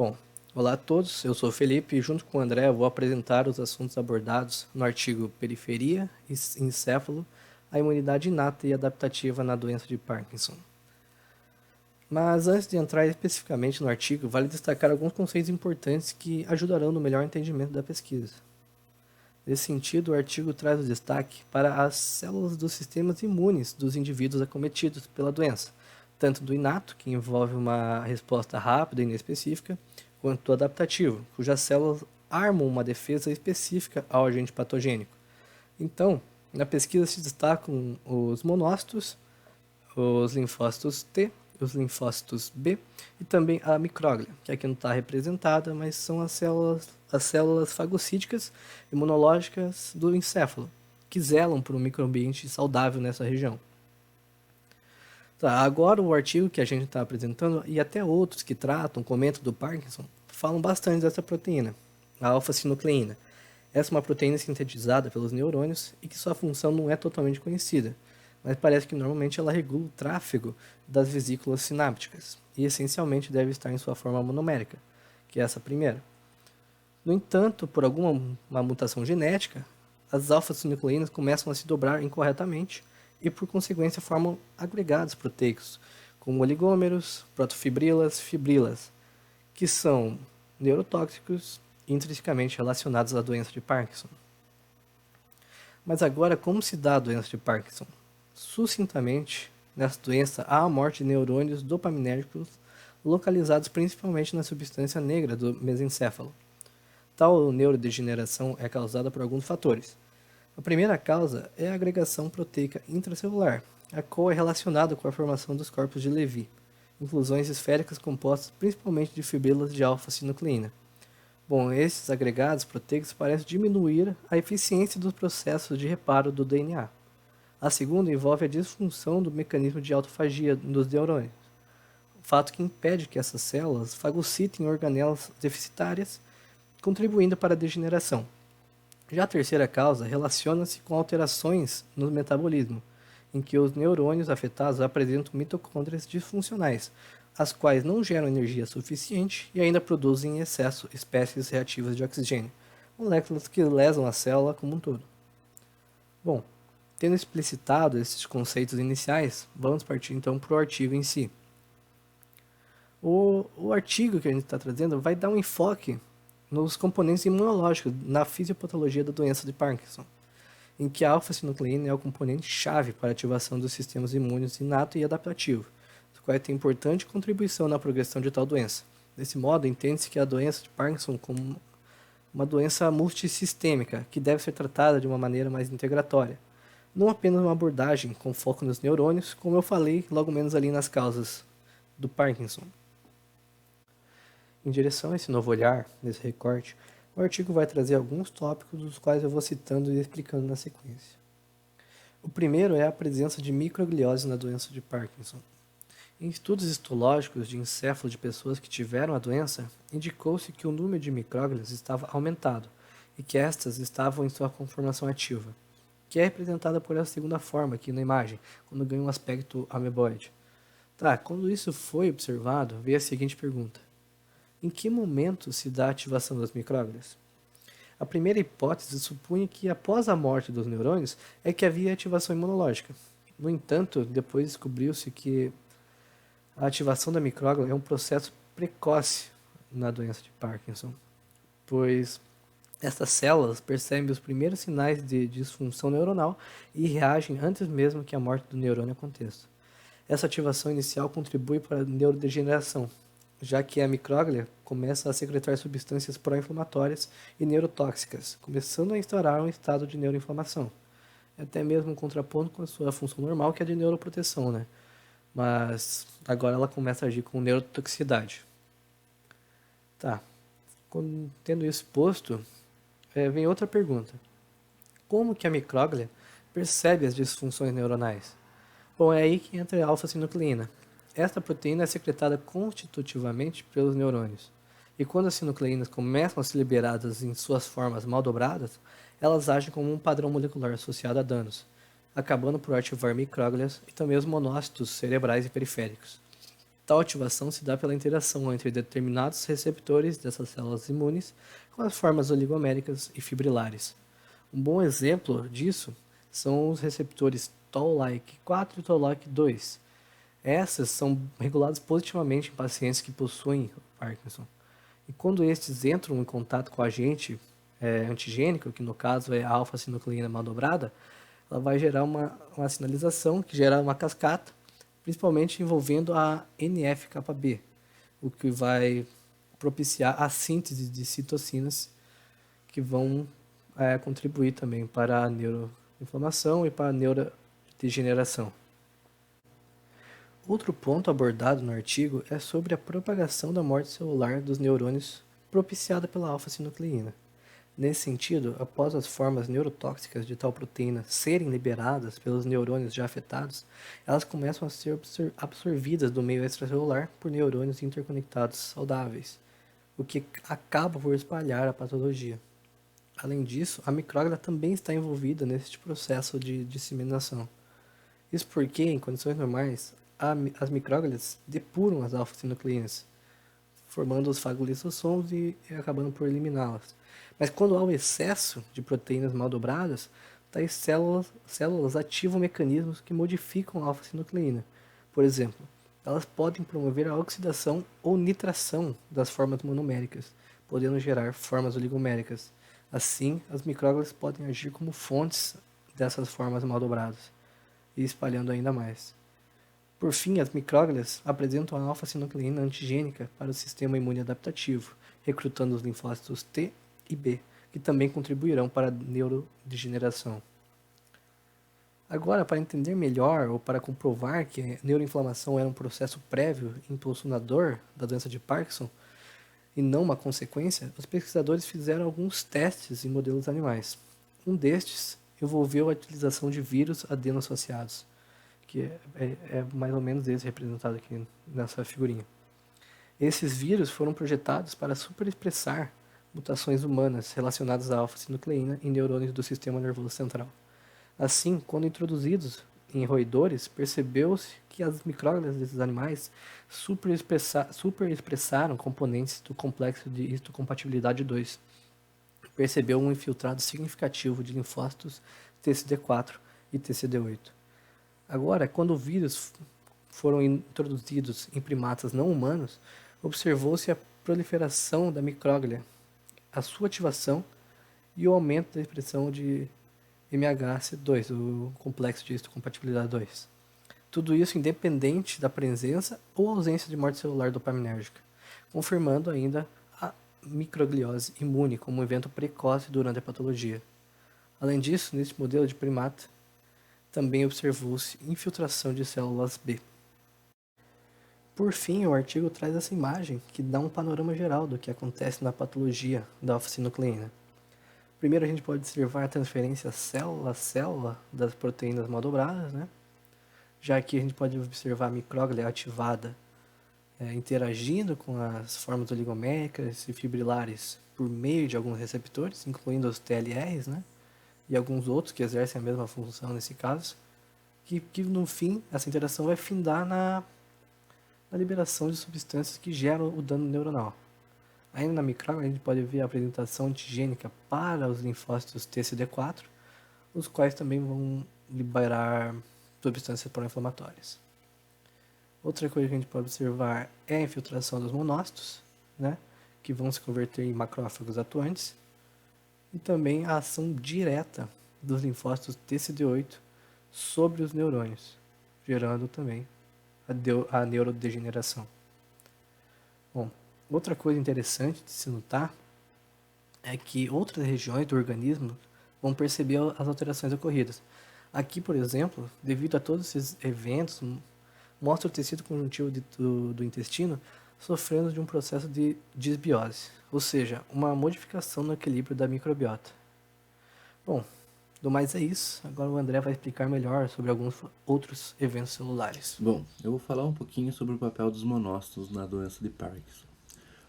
Bom, olá a todos, eu sou o Felipe e junto com o André eu vou apresentar os assuntos abordados no artigo Periferia e Encéfalo, a imunidade inata e adaptativa na doença de Parkinson. Mas antes de entrar especificamente no artigo, vale destacar alguns conceitos importantes que ajudarão no melhor entendimento da pesquisa. Nesse sentido, o artigo traz o destaque para as células dos sistemas imunes dos indivíduos acometidos pela doença, tanto do inato, que envolve uma resposta rápida e inespecífica, quanto do adaptativo, cujas células armam uma defesa específica ao agente patogênico. Então, na pesquisa se destacam os monócitos, os linfócitos T, os linfócitos B e também a micróglia, que aqui não está representada, mas são as células fagocíticas imunológicas do encéfalo, que zelam por um microambiente saudável nessa região. Tá, agora o artigo que a gente está apresentando, e até outros que comentam do Parkinson, falam bastante dessa proteína, a alfa-sinucleína. Essa é uma proteína sintetizada pelos neurônios e que sua função não é totalmente conhecida, mas parece que normalmente ela regula o tráfego das vesículas sinápticas e essencialmente deve estar em sua forma monomérica, que é essa primeira. No entanto, por alguma mutação genética, as alfa-sinucleínas começam a se dobrar incorretamente e, por consequência, formam agregados proteicos, como oligômeros, protofibrilas, fibrilas, que são neurotóxicos e intrinsecamente relacionados à doença de Parkinson. Mas agora, como se dá a doença de Parkinson? Sucintamente, nessa doença há a morte de neurônios dopaminérgicos localizados principalmente na substância negra do mesencéfalo. Tal neurodegeneração é causada por alguns fatores. A primeira causa é a agregação proteica intracelular, a qual é relacionada com a formação dos corpos de Levy, inclusões esféricas compostas principalmente de fibrilas de alfa-sinucleína. Bom, esses agregados proteicos parecem diminuir a eficiência dos processos de reparo do DNA. A segunda envolve a disfunção do mecanismo de autofagia dos neurônios, fato que impede que essas células fagocitem organelas deficitárias, contribuindo para a degeneração. Já a terceira causa relaciona-se com alterações no metabolismo, em que os neurônios afetados apresentam mitocôndrias disfuncionais, as quais não geram energia suficiente e ainda produzem em excesso espécies reativas de oxigênio, moléculas que lesam a célula como um todo. Bom, tendo explicitado esses conceitos iniciais, vamos partir então para o artigo em si. O artigo que a gente está trazendo vai dar um enfoque nos componentes imunológicos na fisiopatologia da doença de Parkinson, em que a alfa-sinucleína é o componente-chave para a ativação dos sistemas imunes inato e adaptativo, o qual tem importante contribuição na progressão de tal doença. Desse modo, entende-se que a doença de Parkinson como uma doença multissistêmica, que deve ser tratada de uma maneira mais integratória, não apenas uma abordagem com foco nos neurônios, como eu falei logo menos ali nas causas do Parkinson. Em direção a esse novo olhar, nesse recorte, o artigo vai trazer alguns tópicos dos quais eu vou citando e explicando na sequência. O primeiro é a presença de microgliose na doença de Parkinson. Em estudos histológicos de encéfalo de pessoas que tiveram a doença, indicou-se que o número de micróglias estava aumentado e que estas estavam em sua conformação ativa, que é representada por essa segunda forma aqui na imagem, quando ganha um aspecto ameboide. Quando isso foi observado, veio a seguinte pergunta: em que momento se dá a ativação das micróglias? A primeira hipótese supunha que após a morte dos neurônios é que havia ativação imunológica. No entanto, depois descobriu-se que a ativação da micróglia é um processo precoce na doença de Parkinson, pois essas células percebem os primeiros sinais de disfunção neuronal e reagem antes mesmo que a morte do neurônio aconteça. Essa ativação inicial contribui para a neurodegeneração, já que a micróglia começa a secretar substâncias pró-inflamatórias e neurotóxicas, começando a instaurar um estado de neuroinflamação. É até mesmo um contraponto com a sua função normal, que é de neuroproteção, né? Mas agora ela começa a agir com neurotoxicidade. Tendo isso posto, vem outra pergunta. Como que a micróglia percebe as disfunções neuronais? Bom, é aí que entra a alfa-sinucleína. Esta proteína é secretada constitutivamente pelos neurônios. E quando as sinucleínas começam a ser liberadas em suas formas mal dobradas, elas agem como um padrão molecular associado a danos, acabando por ativar micróglias e também os monócitos cerebrais e periféricos. Tal ativação se dá pela interação entre determinados receptores dessas células imunes com as formas oligoméricas e fibrilares. Um bom exemplo disso são os receptores Toll-like 4 e Toll-like 2. Essas são reguladas positivamente em pacientes que possuem Parkinson. E quando estes entram em contato com o agente antigênico, que no caso é a alfa-sinucleína mal dobrada, ela vai gerar uma sinalização que gera uma cascata, principalmente envolvendo a NF-κB, o que vai propiciar a síntese de citocinas que vão contribuir também para a neuroinflamação e para a neurodegeneração. Outro ponto abordado no artigo é sobre a propagação da morte celular dos neurônios propiciada pela alfa-sinucleína. Nesse sentido, após as formas neurotóxicas de tal proteína serem liberadas pelos neurônios já afetados, elas começam a ser absorvidas do meio extracelular por neurônios interconectados saudáveis, o que acaba por espalhar a patologia. Além disso, a micróglia também está envolvida neste processo de disseminação. Isso porque, em condições normais, as micróglias depuram as alfa-sinucleínas, formando os fagolisossomos e acabando por eliminá-las. Mas quando há o excesso de proteínas mal dobradas, tais células ativam mecanismos que modificam a alfa-sinucleína. Por exemplo, elas podem promover a oxidação ou nitração das formas monoméricas, podendo gerar formas oligoméricas. Assim, as micróglias podem agir como fontes dessas formas mal dobradas, e espalhando ainda mais. Por fim, as micróglias apresentam a alfa-sinucleína antigênica para o sistema imune adaptativo, recrutando os linfócitos T e B, que também contribuirão para a neurodegeneração. Agora, para entender melhor ou para comprovar que a neuroinflamação era um processo prévio e impulsionador da doença de Parkinson e não uma consequência, os pesquisadores fizeram alguns testes em modelos animais. Um destes envolveu a utilização de vírus adeno-associados, que é mais ou menos esse representado aqui nessa figurinha. Esses vírus foram projetados para superexpressar mutações humanas relacionadas à alfa-sinucleína em neurônios do sistema nervoso central. Assim, quando introduzidos em roedores, percebeu-se que as micróglias desses animais superexpressaram componentes do complexo de histocompatibilidade 2. Percebeu um infiltrado significativo de linfócitos TCD4 e TCD8. Agora, quando os vírus foram introduzidos em primatas não humanos, observou-se a proliferação da micróglia, a sua ativação e o aumento da expressão de MHC2, o complexo de histocompatibilidade 2. Tudo isso independente da presença ou ausência de morte celular dopaminérgica, confirmando ainda a microgliose imune como um evento precoce durante a patologia. Além disso, neste modelo de primata, também observou-se infiltração de células B. Por fim, o artigo traz essa imagem que dá um panorama geral do que acontece na patologia da alfa-sinucleína. Primeiro, a gente pode observar a transferência célula a célula das proteínas mal dobradas, né? Já aqui a gente pode observar a micróglia ativada interagindo com as formas oligoméricas e fibrilares por meio de alguns receptores, incluindo os TLRs, né? E alguns outros que exercem a mesma função nesse caso, que no fim essa interação vai findar na liberação de substâncias que geram o dano neuronal. Ainda na micróglia, a gente pode ver a apresentação antigênica para os linfócitos TCD4, os quais também vão liberar substâncias pró-inflamatórias. Outra coisa que a gente pode observar é a infiltração dos monócitos, né, que vão se converter em macrófagos atuantes, e também a ação direta dos linfócitos TCD8 sobre os neurônios, gerando também a neurodegeneração. Bom, outra coisa interessante de se notar é que outras regiões do organismo vão perceber as alterações ocorridas. Aqui, por exemplo, devido a todos esses eventos, mostra o tecido conjuntivo do intestino sofrendo de um processo de disbiose, ou seja, uma modificação no equilíbrio da microbiota. Bom, do mais é isso. Agora o André vai explicar melhor sobre alguns outros eventos celulares. Bom, eu vou falar um pouquinho sobre o papel dos monócitos na doença de Parkinson.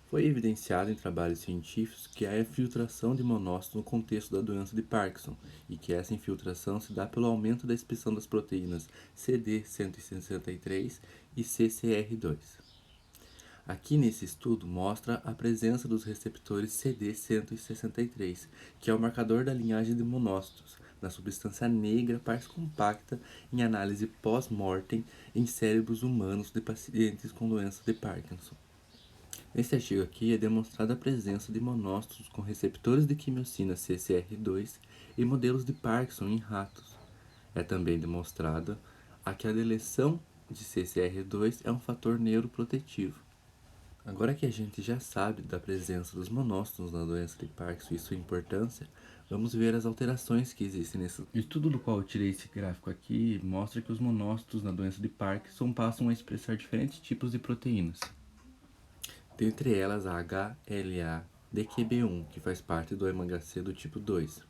Foi evidenciado em trabalhos científicos que há infiltração de monócitos no contexto da doença de Parkinson e que essa infiltração se dá pelo aumento da expressão das proteínas CD163 e CCR2. Aqui nesse estudo mostra a presença dos receptores CD163, que é o marcador da linhagem de monócitos, na substância negra pars compacta em análise pós-mortem em cérebros humanos de pacientes com doença de Parkinson. Nesse artigo aqui é demonstrada a presença de monócitos com receptores de quimiocina CCR2 em modelos de Parkinson em ratos. É também demonstrada que a deleção de CCR2 é um fator neuroprotetivo. Agora que a gente já sabe da presença dos monócitos na doença de Parkinson e sua importância, vamos ver as alterações que existem nesse estudo do qual eu tirei esse gráfico aqui. Mostra que os monócitos na doença de Parkinson passam a expressar diferentes tipos de proteínas. Dentre elas a HLA-DQB1, que faz parte do MHC do tipo 2.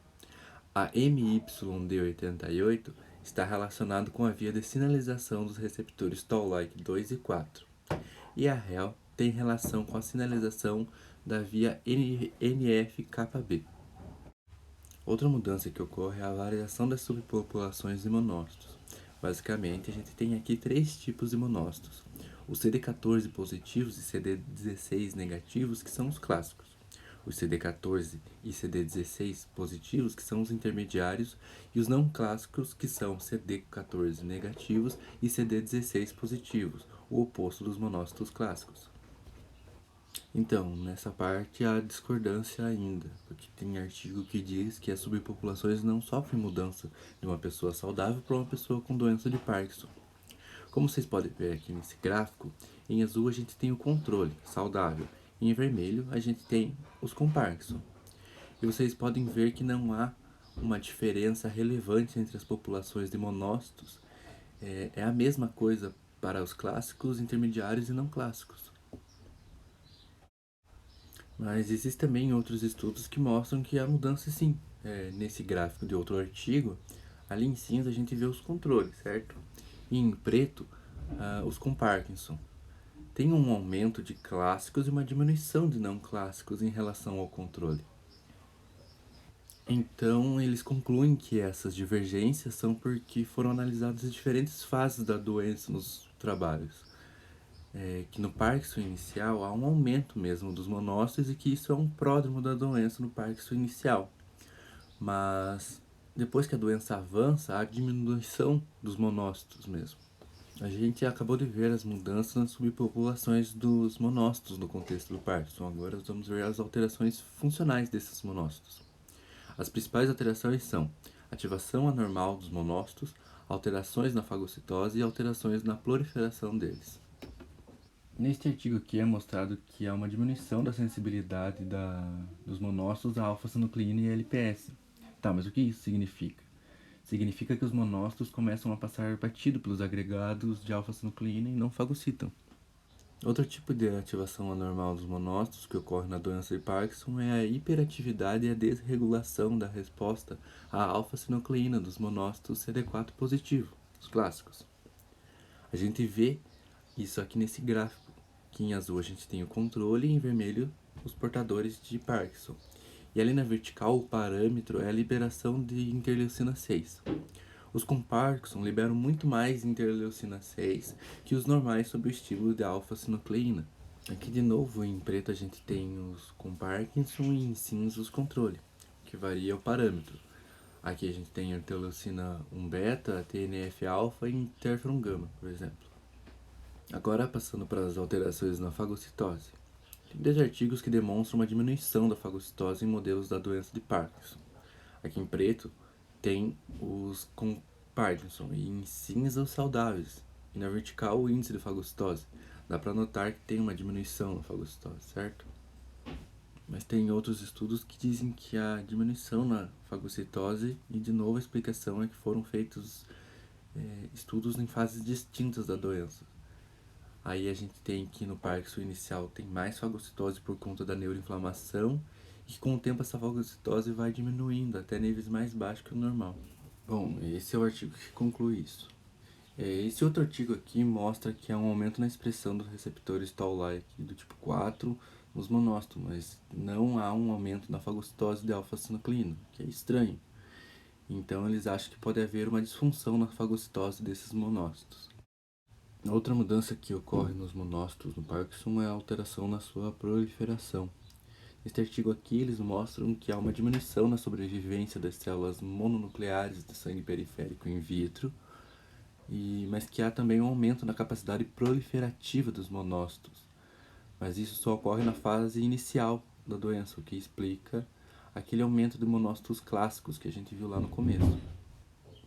A MYD88 está relacionado com a via de sinalização dos receptores Toll-like 2 e 4. E a HEL tem relação com a sinalização da via NF-κB. Outra mudança que ocorre é a variação das subpopulações de monócitos. Basicamente, a gente tem aqui três tipos de monócitos: os CD14 positivos e CD16 negativos, que são os clássicos; os CD14 e CD16 positivos, que são os intermediários; e os não clássicos, que são CD14 negativos e CD16 positivos, o oposto dos monócitos clássicos. Então, nessa parte há discordância ainda, porque tem artigo que diz que as subpopulações não sofrem mudança de uma pessoa saudável para uma pessoa com doença de Parkinson. Como vocês podem ver aqui nesse gráfico, em azul a gente tem o controle, saudável, e em vermelho a gente tem os com Parkinson. E vocês podem ver que não há uma diferença relevante entre as populações de monócitos. É a mesma coisa para os clássicos, intermediários e não clássicos. Mas existem também outros estudos que mostram que há mudança sim. Nesse gráfico de outro artigo, ali em cinza a gente vê os controles, certo? E em preto, os com Parkinson. Tem um aumento de clássicos e uma diminuição de não clássicos em relação ao controle. Então, eles concluem que essas divergências são porque foram analisadas as diferentes fases da doença nos trabalhos. Que no Parkinson inicial há um aumento mesmo dos monócitos e que isso é um pródromo da doença no Parkinson inicial. Mas depois que a doença avança, há diminuição dos monócitos mesmo. A gente acabou de ver as mudanças nas subpopulações dos monócitos no contexto do Parkinson. Agora vamos ver as alterações funcionais desses monócitos. As principais alterações são ativação anormal dos monócitos, alterações na fagocitose e alterações na proliferação deles. Neste artigo aqui é mostrado que há uma diminuição da sensibilidade dos monócitos à alfa-sinucleína e LPS. Tá, mas o que isso significa? Significa que os monócitos começam a passar batido pelos agregados de alfa-sinucleína e não fagocitam. Outro tipo de ativação anormal dos monócitos que ocorre na doença de Parkinson é a hiperatividade e a desregulação da resposta à alfa-sinucleína dos monócitos CD4 positivo, os clássicos. A gente vê isso aqui nesse gráfico, que em azul a gente tem o controle e em vermelho os portadores de Parkinson. E ali na vertical o parâmetro é a liberação de interleucina 6. Os com Parkinson liberam muito mais interleucina 6 que os normais sob o estímulo de alfa-sinucleína. Aqui de novo em preto a gente tem os com Parkinson e em cinza os controle, que varia o parâmetro. Aqui a gente tem interleucina 1 beta, TNF-alfa e interferon gama, por exemplo. Agora passando para as alterações na fagocitose. Tem 10 artigos que demonstram uma diminuição da fagocitose em modelos da doença de Parkinson. Aqui em preto tem os com Parkinson e em cinza os saudáveis. E na vertical o índice de fagocitose. Dá para notar que tem uma diminuição na fagocitose, certo? Mas tem outros estudos que dizem que há diminuição na fagocitose e de novo a explicação é que foram feitos estudos em fases distintas da doença. Aí a gente tem que no Parkinson inicial tem mais fagocitose por conta da neuroinflamação e que com o tempo essa fagocitose vai diminuindo até níveis mais baixos que o normal. Bom, esse é o artigo que conclui isso. Esse outro artigo aqui mostra que há um aumento na expressão dos receptores Toll-like do tipo 4 nos monócitos, mas não há um aumento na fagocitose de alfa-sinucleína, que é estranho. Então eles acham que pode haver uma disfunção na fagocitose desses monócitos. Outra mudança que ocorre nos monócitos no Parkinson é a alteração na sua proliferação. Neste artigo aqui, eles mostram que há uma diminuição na sobrevivência das células mononucleares de sangue periférico in vitro, mas que há também um aumento na capacidade proliferativa dos monócitos. Mas isso só ocorre na fase inicial da doença, o que explica aquele aumento de monócitos clássicos que a gente viu lá no começo.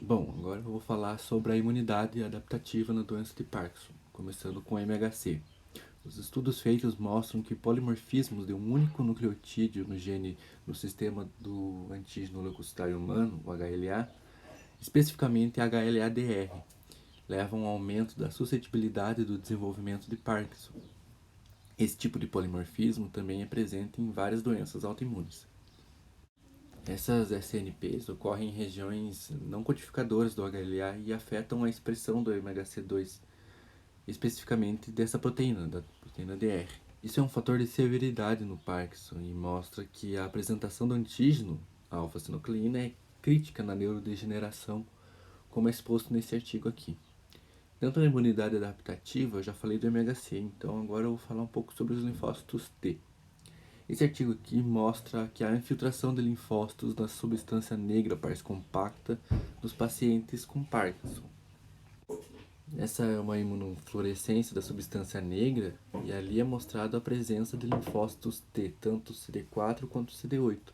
Bom, agora eu vou falar sobre a imunidade adaptativa na doença de Parkinson, começando com MHC. Os estudos feitos mostram que polimorfismos de um único nucleotídeo no gene no sistema do antígeno leucocitário humano, o HLA, especificamente HLA-DR, levam ao aumento da suscetibilidade do desenvolvimento de Parkinson. Esse tipo de polimorfismo também é presente em várias doenças autoimunes. Essas SNPs ocorrem em regiões não codificadoras do HLA e afetam a expressão do MHC2, especificamente dessa proteína, da proteína DR. Isso é um fator de severidade no Parkinson e mostra que a apresentação do antígeno, a alfa-sinucleína, é crítica na neurodegeneração, como é exposto nesse artigo aqui. Dentro da imunidade adaptativa, eu já falei do MHC, então agora eu vou falar um pouco sobre os linfócitos T. Esse artigo aqui mostra que a infiltração de linfócitos na substância negra pars compacta nos pacientes com Parkinson. Essa é uma imunofluorescência da substância negra e ali é mostrada a presença de linfócitos T, tanto CD4 quanto CD8.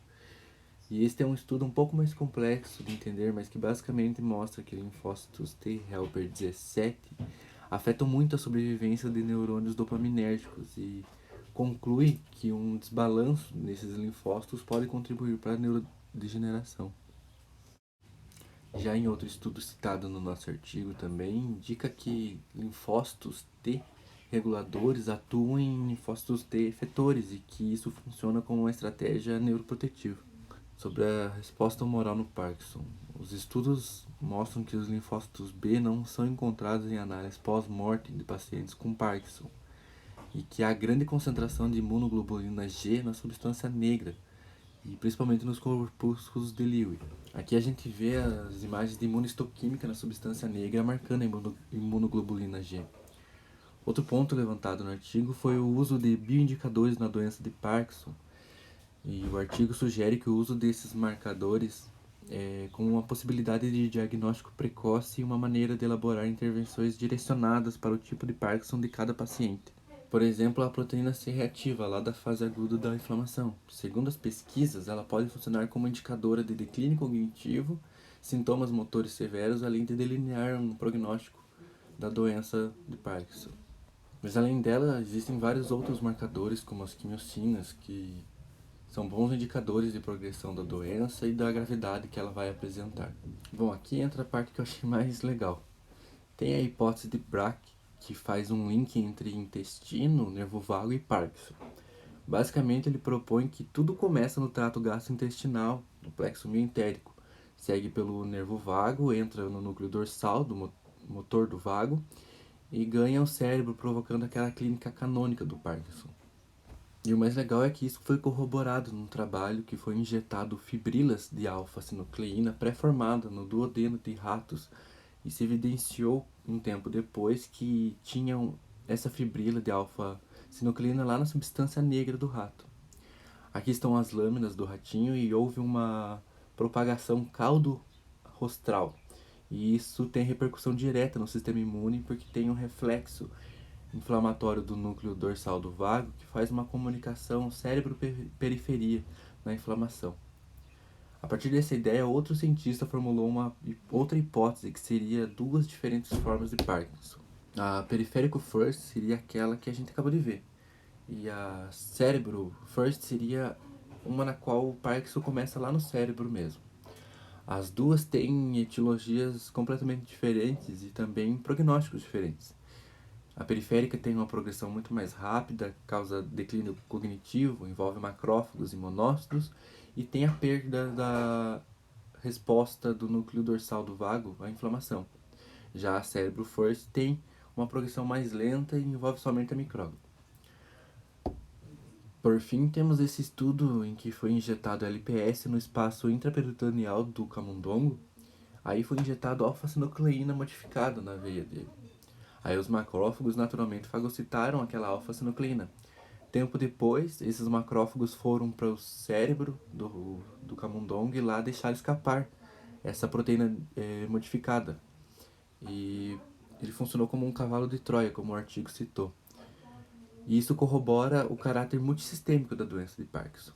E este é um estudo um pouco mais complexo de entender, mas que basicamente mostra que linfócitos T helper 17 afetam muito a sobrevivência de neurônios dopaminérgicos e conclui que um desbalanço nesses linfócitos pode contribuir para a neurodegeneração. Já em outro estudo citado no nosso artigo também, indica que linfócitos T reguladores atuam em linfócitos T efetores e que isso funciona como uma estratégia neuroprotetiva. Sobre a resposta humoral no Parkinson, os estudos mostram que os linfócitos B não são encontrados em análises pós-mortem de pacientes com Parkinson e que há grande concentração de imunoglobulina G na substância negra, e principalmente nos corpúsculos de Lewy. Aqui a gente vê as imagens de imunohistoquímica na substância negra marcando a imunoglobulina G. Outro ponto levantado no artigo foi o uso de bioindicadores na doença de Parkinson, e o artigo sugere que o uso desses marcadores como uma possibilidade de diagnóstico precoce e uma maneira de elaborar intervenções direcionadas para o tipo de Parkinson de cada paciente. Por exemplo, a proteína C reativa, lá da fase aguda da inflamação. Segundo as pesquisas, ela pode funcionar como indicadora de declínio cognitivo, sintomas motores severos, além de delinear um prognóstico da doença de Parkinson. Mas além dela, existem vários outros marcadores, como as quimiocinas, que são bons indicadores de progressão da doença e da gravidade que ela vai apresentar. Bom, aqui entra a parte que eu achei mais legal. Tem a hipótese de Braak, que faz um link entre intestino, nervo vago e Parkinson. Basicamente, ele propõe que tudo começa no trato gastrointestinal, no plexo mioentérico, segue pelo nervo vago, entra no núcleo dorsal do motor do vago e ganha o cérebro, provocando aquela clínica canônica do Parkinson. E o mais legal é que isso foi corroborado num trabalho que foi injetado fibrilas de alfa-sinucleína pré-formada no duodeno de ratos e se evidenciou um tempo depois que tinham essa fibrila de alfa-sinucleína lá na substância negra do rato. Aqui estão as lâminas do ratinho e houve uma propagação caldo-rostral. E isso tem repercussão direta no sistema imune porque tem um reflexo inflamatório do núcleo dorsal do vago que faz uma comunicação cérebro-periferia na inflamação. A partir dessa ideia, outro cientista formulou uma outra hipótese que seria duas diferentes formas de Parkinson. A periférico first seria aquela que a gente acabou de ver, e a cérebro first seria uma na qual o Parkinson começa lá no cérebro mesmo. As duas têm etiologias completamente diferentes e também prognósticos diferentes. A periférica tem uma progressão muito mais rápida, causa declínio cognitivo, envolve macrófagos e monócitos, e tem a perda da resposta do núcleo dorsal do vago à inflamação. Já a cérebro first tem uma progressão mais lenta e envolve somente a micróglia. Por fim, temos esse estudo em que foi injetado LPS no espaço intraperitoneal do camundongo. Aí foi injetado alfa-sinucleína modificada na veia dele. Aí os macrófagos naturalmente fagocitaram aquela alfa-sinucleína. Tempo depois, esses macrófagos foram para o cérebro do camundongo e lá deixaram escapar essa proteína modificada. E ele funcionou como um cavalo de Troia, como o artigo citou. E isso corrobora o caráter multissistêmico da doença de Parkinson.